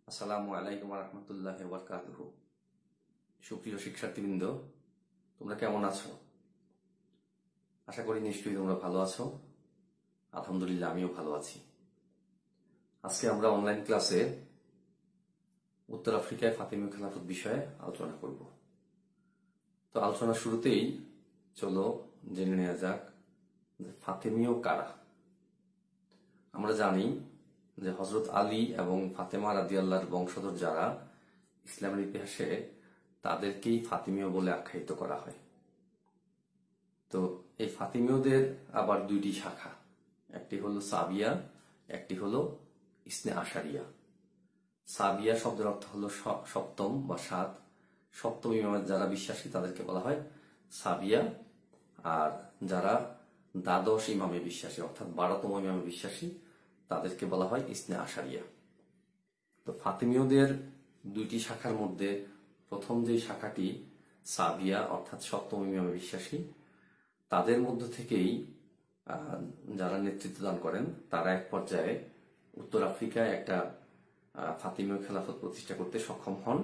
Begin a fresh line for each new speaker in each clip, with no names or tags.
আসসালামু আলাইকুম রহমতুল্লাহ বরকাতুহ। সুপ্রিয় শিক্ষার্থীবৃন্দ, তোমরা কেমন আছো? আশা করি নিশ্চয়ই তোমরা ভালো আছো। আলহামদুলিল্লাহ, আমিও ভালো আছি। আজকে আমরা অনলাইন ক্লাসে উত্তর আফ্রিকায় ফাতিমীয় খেলাফত বিষয়ে আলোচনা করব। তো আলোচনার শুরুতেই চলো জেনে নেওয়া যাক যে ফাতিমীয় কারা। আমরা জানি যে হযরত আলী এবং ফাতেমা রাদিয়াল্লাহর বংশধর যারা ইসলামের ইতিহাসে, তাদেরকেই ফাতিমীয় বলে আখ্যায়িত করা হয়। তো এই ফাতিমীয়দের আবার দুইটি শাখা, একটি হলো সাবিয়া, একটি হলো ইসনে আশারিয়া। সাবিয়া শব্দের অর্থ হলো সপ্তম বা সাত। সপ্তম ইমামের যারা বিশ্বাসী তাদেরকে বলা হয় সাবিয়া, আর যারা দ্বাদশ ইমামে বিশ্বাসী অর্থাৎ 12তম ইমামে বিশ্বাসী তাদেরকে বলা হয় ইসনে আশারিয়া। তো ফাতিমীয়দের দুইটি শাখার মধ্যে প্রথম যে শাখাটি সাবিয়া অর্থাৎ সপ্তম ইমামে বিশ্বাসী, তাদের মধ্য থেকেই যারা নেতৃত্ব দান করেন তারা এক পর্যায়ে উত্তর আফ্রিকায় একটা ফাতিমীয় খেলাফত প্রতিষ্ঠা করতে সক্ষম হন,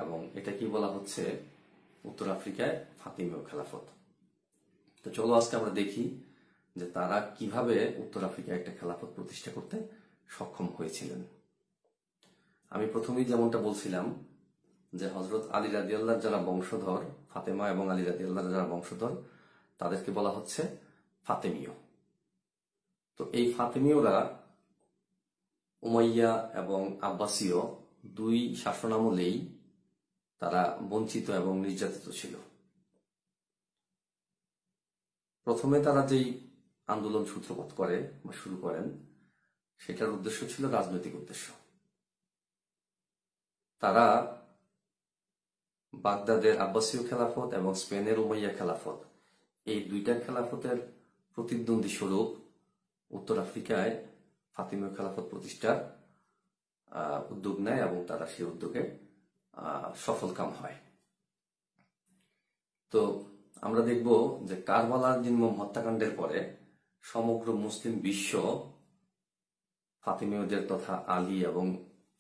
এবং এটা কি বলা হচ্ছে উত্তর আফ্রিকায় ফাতিমীয় খেলাফত। তো চলো আজকে আমরা দেখি যে তারা কিভাবে উত্তর আফ্রিকায় একটা খেলাফত প্রতিষ্ঠা করতে সক্ষম হয়েছিলেন। আমি প্রথমেই যেমনটা বলছিলাম যে হযরত আলী রাদিয়াল্লাহর যারা বংশধর, ফাতেমা এবং আলী রাদিয়াল্লাহর যারা বংশধর, তাদেরকে বলা হচ্ছে ফাতিমীয়। তো এই ফাতিমীয়রা উমাইয়া এবং আব্বাসীয় দুই শাসনামলেই তারা বঞ্চিত এবং নির্যাতিত ছিল। প্রথমে তারা যেই আন্দোলন সূত্রপাত করে বা শুরু করেন, সেটার উদ্দেশ্য ছিল রাজনৈতিক উদ্দেশ্য। তারা বাগদাদের আব্বাসীয় খেলাফত এবং স্পেনের উমাইয়া খেলাফত, এই দুইটা খেলাফতের প্রতিদ্বন্দ্বী স্বরূপ উত্তর আফ্রিকায় ফাতিমীয় খেলাফত প্রতিষ্ঠার উদ্যোগ নেয় এবং তারা সেই উদ্যোগে সফলকাম হয়। তো আমরা দেখব যে কারবালার নির্মম হত্যাকাণ্ডের পরে সমগ্র মুসলিম বিশ্ব ফাতিমীয়দের তথা আলী এবং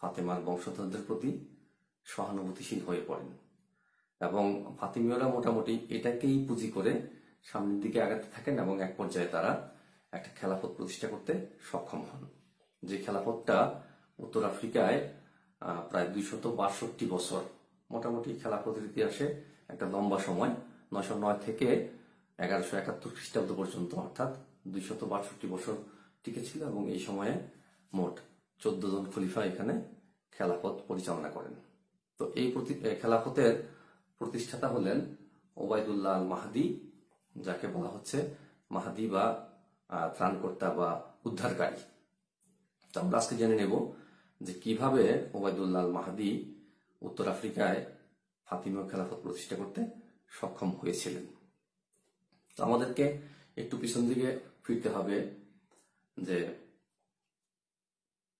ফাতেমার বংশধরদের প্রতি সহানুভূতিশীল হয়ে পড়েন, এবং ফাতিমীয়রা মোটামুটি এটাকেই পুঁজি করে সামনের দিকে আগাতে থাকেন এবং এক পর্যায়ে তারা একটা খেলাফত প্রতিষ্ঠা করতে সক্ষম হন। যে খেলাফতটা উত্তর আফ্রিকায় প্রায় 262 বছর, মোটামুটি খেলাফতের ইতিহাসে একটা লম্বা সময়, 909 থেকে 1171 খ্রিস্টাব্দ পর্যন্ত, অর্থাৎ 262 বছর টিকেছিল, এবং এই সময়ে মোট 14 জন খলিফা এখানে খেলাফত পরিচালনা করেন। তো এই খেলাফতের প্রতিষ্ঠাতা হলেন ওবায়দুল্লাহ আল মাহদী, যাকে বলা হচ্ছে মাহদী বা ত্রাণকর্তা বা উদ্ধারকারী। তো আমরা আজকে জেনে নেব যে কিভাবে ওবায়দুল্লাহ আল মাহদী উত্তর আফ্রিকায় ফাতিমীয় খেলাফত প্রতিষ্ঠা করতে সক্ষম হয়েছিলেন। তো আমাদেরকে একটু পিছন দিকে ফিরতে হবে যে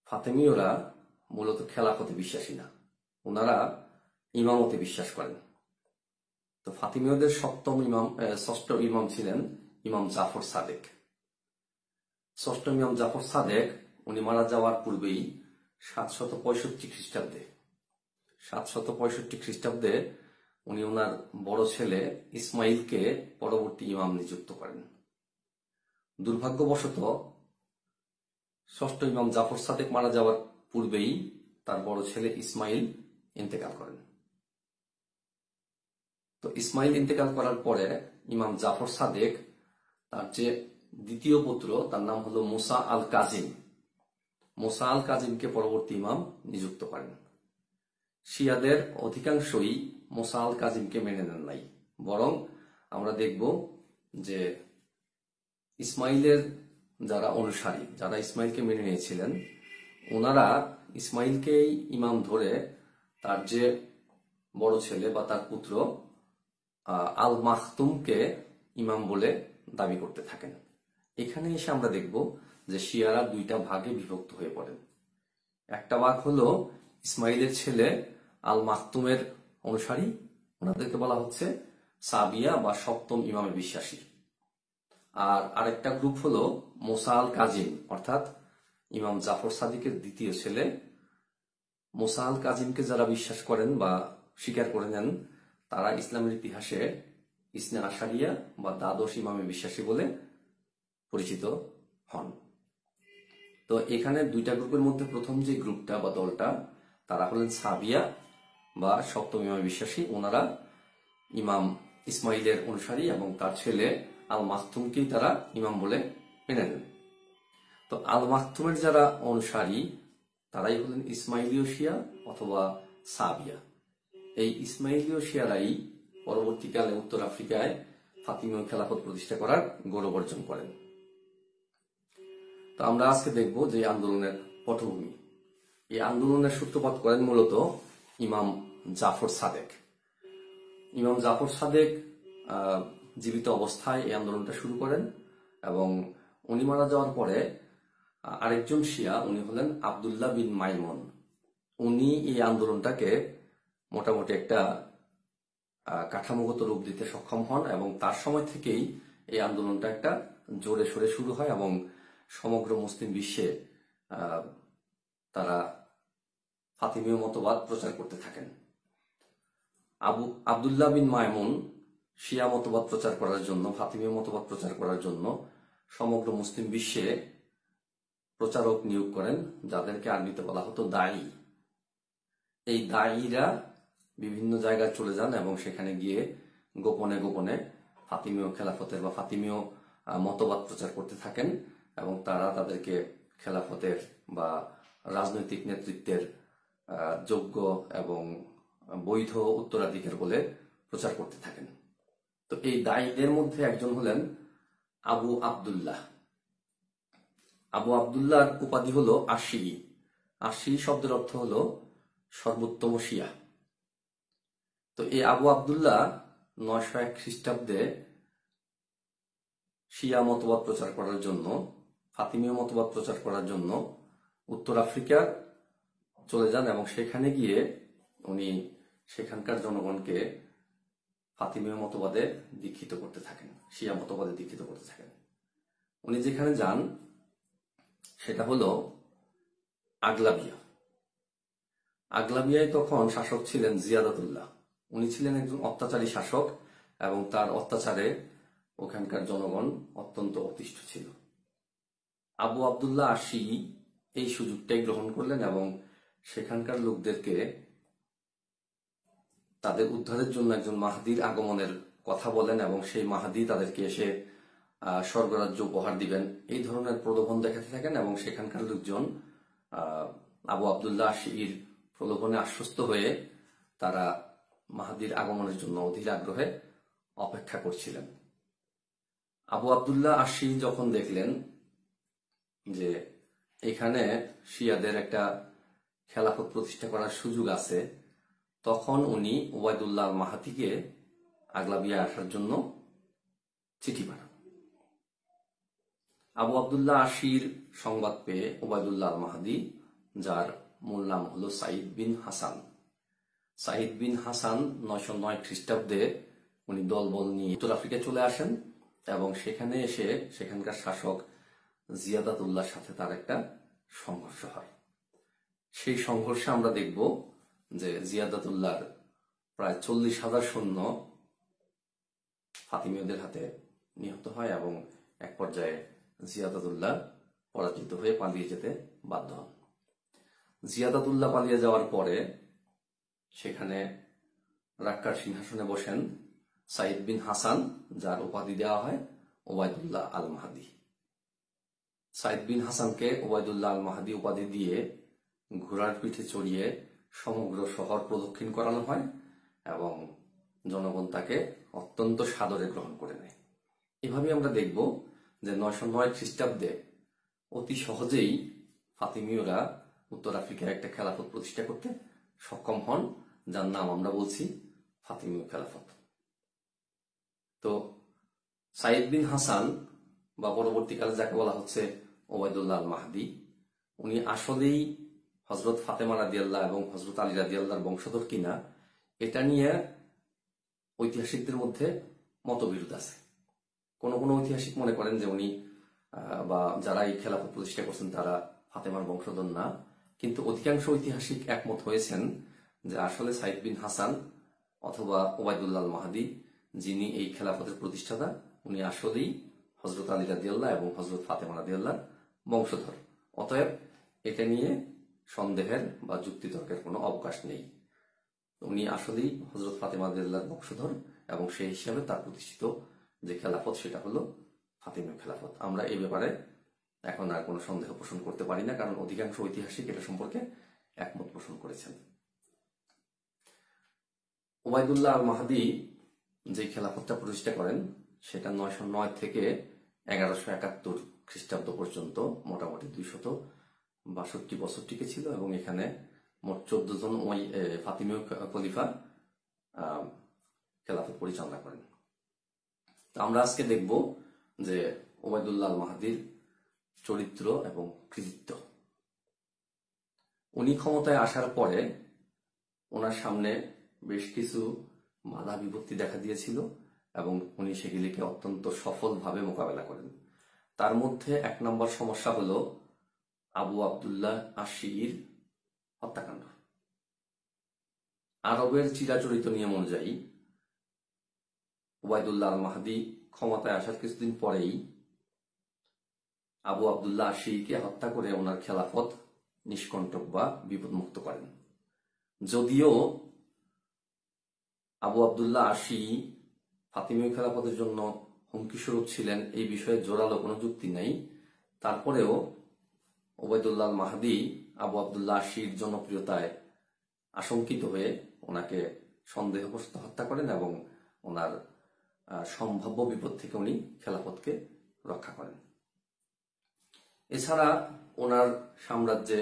ফাতিমীয়রা মূলত খেলাফতে বিশ্বাসী না, ওনারা ইমামতে বিশ্বাস করেন। তো ফাতিমীয়দের ষষ্ঠ ইমাম ছিলেন ইমাম জাফর সাদেক। ষষ্ঠ ইমাম জাফর সাদেক উনি মারা যাওয়ার পূর্বেই 765 খ্রিস্টাব্দে উনি ওনার বড় ছেলে ইসমাইলকে পরবর্তী ইমাম নিযুক্ত করেন। দুর্ভাগ্যবশত ষষ্ঠ ইমাম জাফর সাদেক মারা যাওয়ার পূর্বেই তার বড় ছেলে ইসমাইল ইন্তেকাল করেন। তো ইসমাইল ইন্তেকাল করার পরে ইমাম জাফর সাদেক তার যে দ্বিতীয় পুত্র, তার নাম হলো মুসা আল কাজিম, মুসা আল কাজিমকে পরবর্তী ইমাম নিযুক্ত করেন। শিয়াদের অধিকাংশই মুসা আল কাজিমকে মেনে নেন নাই, বরং আমরা দেখব যে ইসমাইলের যারা অনুসারী, যারা ইসমাইলকে মেনে নিয়েছিলেন, ওনারা ইসমাইলকেই ইমাম ধরে তার যে বড় ছেলে বা তার পুত্র আল মাখতুমকে ইমাম বলে দাবি করতে থাকেন। এখানে এসে আমরা দেখব যে শিয়ারা দুইটা ভাগে বিভক্ত হয়ে পড়েন। একটা ভাগ হলো ইসমাইলের ছেলে আল মাখতুমের অনুসারী, ওনাদেরকে বলা হচ্ছে সাবিয়া বা সপ্তম ইমামে বিশ্বাসী। আর আরেকটা গ্রুপ হলো মুসা আল কাজিম, অর্থাৎ ইমাম জাফর সাদিকের দ্বিতীয় ছেলে মুসা আল কাজিমকে যারা বিশ্বাস করেন বা স্বীকার করে নেন, তারা ইসলামের ইতিহাসে ইসনে আশারিয়া বা দ্বাদশ ইমামে বিশ্বাসী বলে পরিচিত হন। তো এখানে দুইটা গ্রুপের মধ্যে প্রথম যে গ্রুপটা বা দলটা, তারা হলেন সাবিয়া বা সপ্তম ইমামে বিশ্বাসী। ওনারা ইমাম ইসমাইলের অনুসারী এবং তার ছেলে আল মাখতুমকেই তারা ইমাম বলে মেনে নেন। তো আল মাখতুমের যারা অনুসারী, তারাই হলেন ইসমাইলীয় শিয়া অথবা সাবিয়া। এই ইসমাইলীয় শিয়ারাই পরবর্তীকালে উত্তর আফ্রিকায় ফাতিমীয় খেলাফত প্রতিষ্ঠা করার গৌরব অর্জন করেন। তো আমরা আজকে দেখব যে আন্দোলনের পটভূমি। এই আন্দোলনের সূত্রপাত করেন মূলত ইমাম জাফর সাদেক। ইমাম জাফর সাদেক জীবিত অবস্থায় এই আন্দোলনটা শুরু করেন এবং উনি মারা যাওয়ার পরে আরেকজন শিয়া, উনি হলেন আব্দুল্লাহ বিন মাইমুন। উনি এই আন্দোলনটাকে মোটামুটি একটা কাঠামোগত রূপ দিতে সক্ষম হন এবং তার সময় থেকেই এই আন্দোলনটা একটা জোরে সোরে শুরু হয় এবং সমগ্র মুসলিম বিশ্বে তারা ফাতিমীয় মতবাদ প্রচার করতে থাকেন। আব্দুল্লাহ বিন মাইমুন শিয়া মতবাদ প্রচার করার জন্য, ফাতিমীয় মতবাদ প্রচার করার জন্য সমগ্র মুসলিম বিশ্বে প্রচারক নিয়োগ করেন, যাদেরকে আরবিতে বলা হতো দায়ী। এই দায়ীরা বিভিন্ন জায়গায় চলে যান এবং সেখানে গিয়ে গোপনে গোপনে ফাতিমীয় খেলাফতের বা ফাতিমীয় মতবাদ প্রচার করতে থাকেন এবং তারা তাদেরকে খেলাফতের বা রাজনৈতিক নেতৃত্বের যোগ্য এবং বৈধ উত্তরাধিকার বলে প্রচার করতে থাকেন। তো এই দায়ীদের মধ্যে একজন হলেন আবু আব্দুল্লাহ। আবু আব্দুল্লাহর উপাধি হলো আশি। আশি শব্দের অর্থ হলো সর্বোত্তম শিয়া। তো এই আবু আব্দুল্লাহ 901 খ্রিস্টাব্দে শিয়া মতবাদ প্রচার করার জন্য, ফাতিমীয় মতবাদ প্রচার করার জন্য উত্তর আফ্রিকা চলে যান এবং সেখানে গিয়ে উনি সেখানকার জনগণকে ফাতিমীয় মতবাদে দীক্ষিত করতে থাকেন, শিয়া মতবাদে দীক্ষিত করতে থাকেন। উনি যেখানে যান সেটা হলো আগলাবিয়া। আগলাবিয়ায় তখন শাসক ছিলেন জিয়াদাতুল্লাহ। উনি ছিলেন একজন অত্যাচারী শাসক এবং তার অত্যাচারে ওখানকার জনগণ অত্যন্ত অতিষ্ঠ ছিল। আবু আব্দুল্লাহ আশি এই সুযোগটাই গ্রহণ করলেন এবং সেখানকার লোকদেরকে তাদের উদ্ধারের জন্য একজন মাহাদির আগমনের কথা বলেন এবং সেই মাহাদি তাদেরকে এসে স্বর্গরাজ্য উপহার দিবেন, এই ধরনের প্রলোভন দেখাতে থাকেন এবং সেখানকার লোকজন আবু আব্দুল্লাহ আশির প্রলোভনে আশ্বস্ত হয়ে তারা মাহাদির আগমনের জন্য অধীর আগ্রহে অপেক্ষা করছিলেন। আবু আব্দুল্লাহ আশি যখন দেখলেন যে এখানে শিয়াদের একটা খেলাফত প্রতিষ্ঠা করার সুযোগ আছে, তখন উনি ওবায়দুল্লাহ আল মাহাদিকে আগলাবিয়া আসার জন্য চিঠি পাঠান। আবু আব্দুল্লাহ আশির সংবাদ পেয়ে ওবায়দুল্লাহ আল মাহাদি, যার মূল নাম হলো সাইদ বিন হাসান, সাইদ বিন হাসান 909 খ্রিস্টাব্দে উনি দলবল নিয়ে উত্তর আফ্রিকায় চলে আসেন এবং সেখানে এসে সেখানকার শাসক জিয়াদাতুল্লাহর সাথে তার একটা সংঘর্ষ হয়। সেই সংঘর্ষে আমরা দেখব যে জিয়াদাতুল্লাহর প্রায় 40,000 সৈন্য ফাতিমীয়দের হাতে নিহত হয় এবং এক পর্যায়ে জিয়াদাতুল্লাহ পরাজিত হয়ে পালিয়ে যেতে বাধ্য হন। জিয়াদাতুল্লাহ পালিয়ে যাওয়ার পরে সেখানে রাক্কার সিংহাসনে বসেন সাইদ বিন হাসান, যার উপাধি দেওয়া হয় ওবায়দুল্লাহ আল মাহাদি। সাইদ বিন হাসানকে ওবায়দুল্লাহ আল মাহাদি উপাধি দিয়ে ঘোড়ার পিঠে চড়িয়ে সমগ্র শহর প্রদক্ষিণ করানো হয় এবং জনগণ তাকে অত্যন্ত সাদরে গ্রহণ করে নেয়। এভাবে আমরা দেখব যে 909 খ্রিস্টাব্দে অতি সহজেই ফাতিমীয়রা উত্তর আফ্রিকায় একটা খেলাফত প্রতিষ্ঠা করতে সক্ষম হন, যার নাম আমরা বলছি ফাতিমীয় খেলাফত। তো সাইদ বিন হাসান বা পরবর্তীকালে যাকে বলা হচ্ছে ওবায়দুল্লাহ আল মাহাদি, উনি আসলেই হযরত ফাতেমা রাদিয়াল্লাহ এবং হযরত আলী রাদিয়াল্লাহর বংশধর কিনা, এটা নিয়ে ঐতিহাসিকদের মধ্যে মতবিরোধ আছে। কোন কোন ঐতিহাসিক মনে করেন যে উনি বা যারা এই খেলাফত প্রতিষ্ঠা করছেন তারা ফাতেমার বংশধর না, কিন্তু অধিকাংশ ঐতিহাসিক একমত হয়েছেন যে আসলে সাইদ বিন হাসান অথবা ওবায়দুল্লাহ আল মাহদী যিনি এই খেলাফতের প্রতিষ্ঠাতা, উনি আসলেই হযরত আলী রাদিয়াল্লাহ এবং হযরত ফাতেমা রাদিয়াল্লাহর বংশধর। অতএব এটা নিয়ে সন্দেহের বা যুক্তিতর্কের কোনো অবকাশ নেই। উনি আসলেই হযরত ফাতেমা রাদিয়াল্লাহর বংশধর এবং সেই হিসাবে তার প্রতিষ্ঠিত যে খেলাফত সেটা হলো ফাতিমীয় খেলাফত। আমরা এই ব্যাপারে এখন আর কোনো সন্দেহ পোষণ করতে পারি না, কারণ অধিকাংশ ঐতিহাসিক এটা সম্পর্কে একমত পোষণ করেছেন। ওবায়দুল্লাহ আল মাহদী যে খেলাফতটা প্রতিষ্ঠা করেন সেটা 909 থেকে 1171 খ্রিস্টাব্দ পর্যন্ত মোটামুটি 262 বছর টিকে ছিল এবং এখানে মোট 14 জন ফাতিমীয় খলিফা খেলাফত পরিচালনা করেন। আমরা আজকে দেখব যে ওবায়দুল্লাহ আল মাহদীর চরিত্র এবং কৃতিত্ব। উনি ক্ষমতায় আসার পরে ওনার সামনে বেশ কিছু বাধা বিপত্তি দেখা দিয়েছিল এবং উনি সেগুলিকে অত্যন্ত সফলভাবে মোকাবেলা করেন। তার মধ্যে 1 নম্বর সমস্যা হলো আবু আবদুল্লাহ আশির হত্যাকাণ্ড। আরবের চিরাচরিত নিয়ম অনুযায়ী ওবায়দুল্লাহ আল মাহদী ক্ষমতায় আসার কিছুদিন পরেই আবু আবদুল্লাহ আশিকে হত্যা করে ওনার খেলাফত নিষ্কণ্টক বা বিপদমুক্ত করেন। যদিও আবু আবদুল্লাহ আশি ফাতিমীয় খেলাফতের জন্য হুমকিস্বরূপ ছিলেন এই বিষয়ে জোরালো কোনো যুক্তি নেই, তারপরেও ওবায়দুল্লাহ আল মাহদী আবু আবদুল্লাহ আশির জনপ্রিয়তায় আশঙ্কিত হয়ে ওনাকে সন্দেহবশত হত্যা করেন এবং ওনার সম্ভাব্য বিপদ থেকে উনি খেলাফতকে রক্ষা করেন। এছাড়া ওনার সাম্রাজ্যে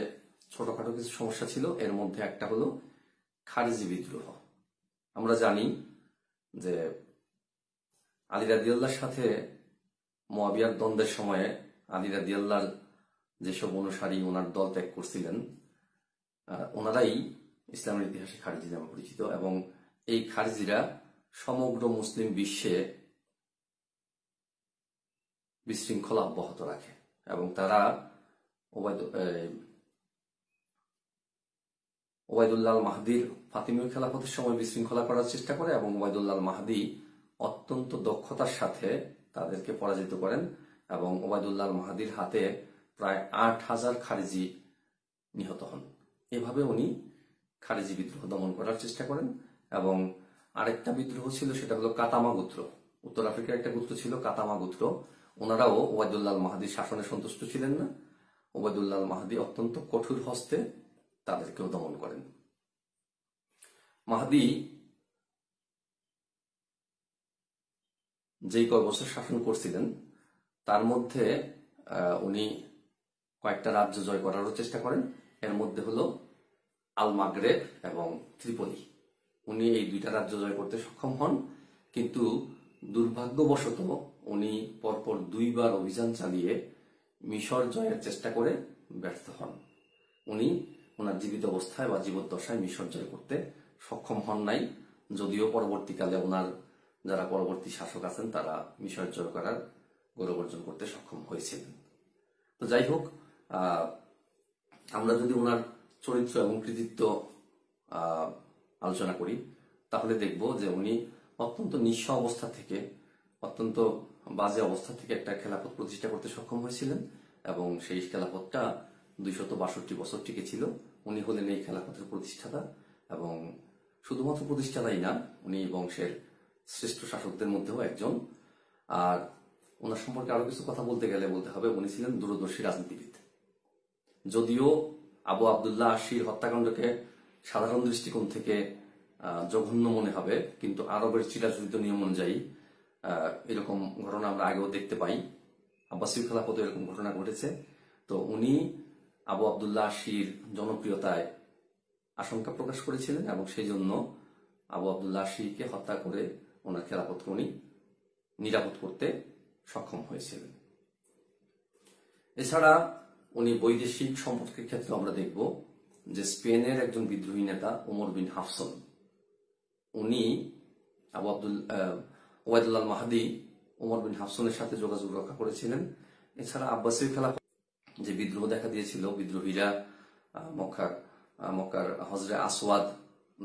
ছোটখাটো কিছু সমস্যা ছিল, এর মধ্যে একটা হলো খারিজি বিদ্রোহ। আমরা জানি যে আলী রাদিয়াল্লাহর সাথে মুয়াবিয়ার দ্বন্দ্বের সময়ে আলী রাদিয়াল্লাহর যেসব অনুসারী ওনার দল ত্যাগ করছিলেন ওনারাই ইসলামের ইতিহাসে খারিজি নামে পরিচিত এবং এই খারিজিরা সমগ্র মুসলিম বিশ্বে বিশৃঙ্খলা অব্যাহত রাখে এবং তারা ওবায়দুল্লাহ আল মাহদীর ফাতিমীয় খেলাফতের সময় বিশৃঙ্খলা করার চেষ্টা করে এবং ওবায়দুল্লাহ আল মাহদী অত্যন্ত দক্ষতার সাথে তাদেরকে পরাজিত করেন এবং ওবায়দুল্লাহ আল মাহদীর হাতে প্রায় 8000 খারিজি নিহত হন। এভাবে উনি খারিজি বিদ্রোহ দমন করার চেষ্টা করেন। এবং আরেকটা বিদ্রোহ ছিল, সেটা হলো কাতামা গোত্র। উত্তর আফ্রিকার একটা গোত্র ছিল কাতামা গোত্র। ওনারাও ওবায়দুল্লাহ আল মাহদীর শাসনে সন্তুষ্ট ছিলেন না। ওবায়দুল্লাহ আল মাহদী অত্যন্ত কঠোর হস্তে তাদেরকেও দমন করেন। মাহদী যেই কয় বছর শাসন করছিলেন তার মধ্যে উনি কয়েকটা রাজ্য জয় করারও চেষ্টা করেন। এর মধ্যে হলো আল মাগরেব এবং ত্রিপলি। উনি এই 2টা রাজ্য জয় করতে সক্ষম হন, কিন্তু দুর্ভাগ্যবশত উনি পরপর 2 বার অভিযান চালিয়ে মিশর জয়ের চেষ্টা করে ব্যর্থ হন। উনি ওনার জীবিত অবস্থায় বা জীবদ্দশায় মিশর জয় করতে সক্ষম হন নাই, যদিও পরবর্তীকালে ওনার যারা পরবর্তী শাসক আছেন তারা মিশর জয় করার গৌরব অর্জন করতে সক্ষম হয়েছিলেন। তো যাই হোক, আমরা যদি ওনার চরিত্র এবং কৃতিত্ব আলোচনা করি তাহলে দেখব যে উনি অত্যন্ত নিঃস্ব অবস্থা থেকে, অত্যন্ত বাজে অবস্থা থেকে একটা খেলাফত প্রতিষ্ঠা করতে সক্ষম হয়েছিলেন এবং সেই খেলাফতটা 262 বছর টিকে ছিল। উনি হলেন এই খেলাফতের প্রতিষ্ঠাতা এবং শুধুমাত্র প্রতিষ্ঠাতাই না, উনি বংশের শ্রেষ্ঠ শাসকদের মধ্যেও একজন। আর ওনার সম্পর্কে আরো কিছু কথা বলতে গেলে বলতে হবে উনি ছিলেন দূরদর্শী রাজনীতিবিদ। যদিও আবু আবদুল্লাহ আশির হত্যাকাণ্ডকে সাধারণ দৃষ্টিকোণ থেকে জঘন্য মনে হবে, কিন্তু আরবের চিরাচরিত নিয়ম অনুযায়ী এরকম ঘটনা আমরা আগেও দেখতে পাই। আব্বাসীয় খেলাফতে এরকম ঘটনা ঘটেছে। তো উনি আবু আবদুল্লাহ আশির জনপ্রিয়তায় আশঙ্কা প্রকাশ করেছিলেন এবং সেই জন্য আবু আবদুল্লাহ আশিকে হত্যা করে ওনার খেলাফতকে উনি নিরাপদ করতে সক্ষম হয়েছিলেন। এছাড়া উনি বৈদেশিক সম্পর্কের ক্ষেত্রে আমরা দেখব যে স্পেনের একজন বিদ্রোহী নেতা ওমর বিন হাফসন, উনি ওবায়দুল্লাহ আল মাহদী ওমর বিন হাফসনের সাথে যোগাযোগ রক্ষা করেছিলেন। এছাড়া আব্বাসীয় খেলাফত যে বিদ্রোহ দেখা দিয়েছিল, বিদ্রোহীরা মক্কার হজরে আসওয়াদ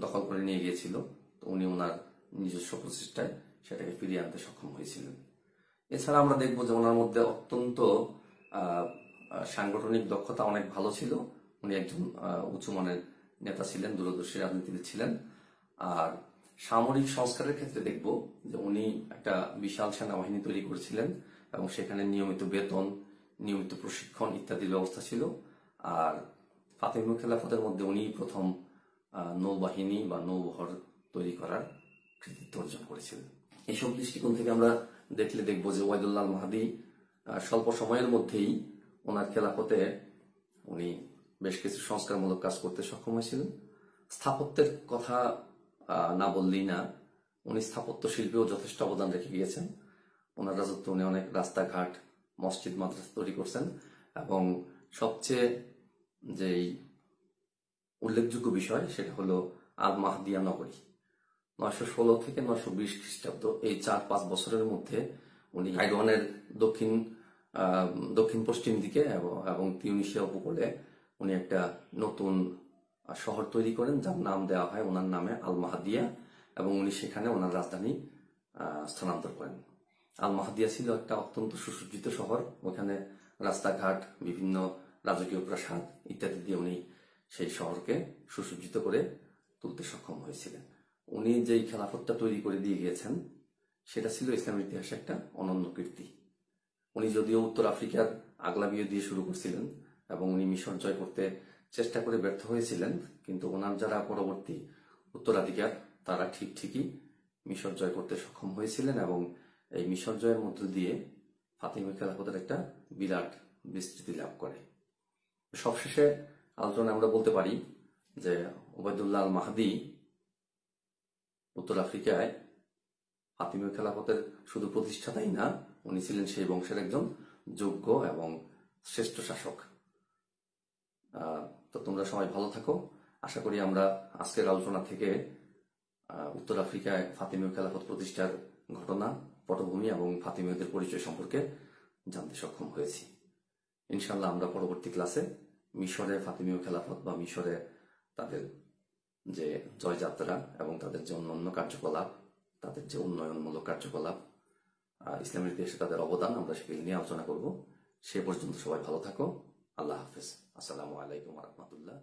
দখল করে নিয়ে গিয়েছিল। তো উনি ওনার নিজস্ব প্রচেষ্টায় সেটাকে ফিরিয়ে আনতে সক্ষম হয়েছিলেন। এছাড়া আমরা দেখব যে ওনার মধ্যে অত্যন্ত সাংগঠনিক দক্ষতা অনেক ভালো ছিল। উনি একজন উঁচু মানের নেতা ছিলেন, দূরদর্শী রাজনীতিবিদ ছিলেন। আর সামরিক সংস্কারের ক্ষেত্রে দেখব যে উনি একটা বিশাল সেনাবাহিনী তৈরি করেছিলেন এবং সেখানে নিয়মিত বেতন, নিয়মিত প্রশিক্ষণ ইত্যাদি ব্যবস্থা ছিল। আর ফাতেমীয় খেলাফতের মধ্যে উনি প্রথম নৌবাহিনী বা নৌবহর তৈরি করার কৃতিত্ব অর্জন করেছিলেন। এইসব দৃষ্টিকোণ থেকে আমরা দেখব যে ওবায়দুল্লাহ আল মাহদী স্বল্প সময়ের মধ্যেই ওনার খেলাফতে উনি বেশ কিছু সংস্কারমূলক কাজ করতে সক্ষম হয়েছিলেন। স্থাপত্যের কথা না বললেই না, উনি স্থাপত্য শিল্পেও যথেষ্ট অবদান রেখে গিয়েছেন। ওনার রাজত্বে উনি অনেক রাস্তাঘাট, মসজিদ, মাদ্রাসা তৈরি করছেন এবং সবচেয়ে যেই উল্লেখযোগ্য বিষয় সেটা হলো আল মাহদিয়া নগরী। 916 থেকে 920 খ্রিস্টাব্দ এই 4-5 বছরের মধ্যে উনি গাইডওয়ানের দক্ষিণ পশ্চিম দিকে এবং তিউনিসিয়া উপকূলে উনি একটা নতুন শহর তৈরি করেন, যার নাম দেওয়া হয় ওনার নামে আল মাহদিয়া, এবং উনি সেখানে ওনার রাজধানী স্থানান্তর করেন। আল মাহদিয়া ছিল একটা অত্যন্ত সুসজ্জিত শহর। ওখানে রাস্তাঘাট, বিভিন্ন রাজকীয় প্রাসাদ ইত্যাদি দিয়ে উনি সেই শহরকে সুসজ্জিত করে তুলতে সক্ষম হয়েছিলেন। উনি যেই খেলাফতটা তৈরি করে দিয়ে গিয়েছেন সেটা ছিল ইসলামের ইতিহাসে একটা অনন্য কীর্তি। উনি যদিও উত্তর আফ্রিকার আগলাবিয়ে দিয়ে শুরু করছিলেন এবং উনি মিশর জয় করতে চেষ্টা করে ব্যর্থ হয়েছিলেন, কিন্তু ওনার যারা পরবর্তী উত্তরাধিকার তারা ঠিকই মিশর জয় করতে সক্ষম হয়েছিলেন এবং এই মিশর জয়ের মধ্য দিয়ে ফাতিমি খেলাফতের একটা বিরাট বিস্তৃতি লাভ করে। সবশেষে আলোচনায় আমরা বলতে পারি যে ওবায়দুল্লাহ আল মাহদী উত্তর আফ্রিকায় ফাতিমি খেলাফতের শুধু প্রতিষ্ঠাতাই না, উনি ছিলেন সেই বংশের একজন যোগ্য এবং শ্রেষ্ঠ শাসক। তো তোমরা সবাই ভালো থাকো। আশা করি আমরা আজকের আলোচনা থেকে উত্তর আফ্রিকায় ফাতিমীয় খেলাফত প্রতিষ্ঠার ঘটনা, পটভূমি এবং ফাতিমীয়দের পরিচয় সম্পর্কে জানতে সক্ষম হয়েছি। ইনশাল্লাহ আমরা পরবর্তী ক্লাসে মিশরে ফাতিমীয় খেলাফত বা মিশরে তাদের যে জয়যাত্রা এবং তাদের যে অন্যান্য কার্যকলাপ, তাদের যে উন্নয়নমূলক কার্যকলাপ, ইসলামের ইতিহাসে তাদের অবদান, আমরা সেগুলি নিয়ে আলোচনা করব। সে পর্যন্ত সবাই ভালো থাকো। আল্লাহ হাফেজ। আসসালামু আলাইকুম ওয়া রাহমাতুল্লাহ।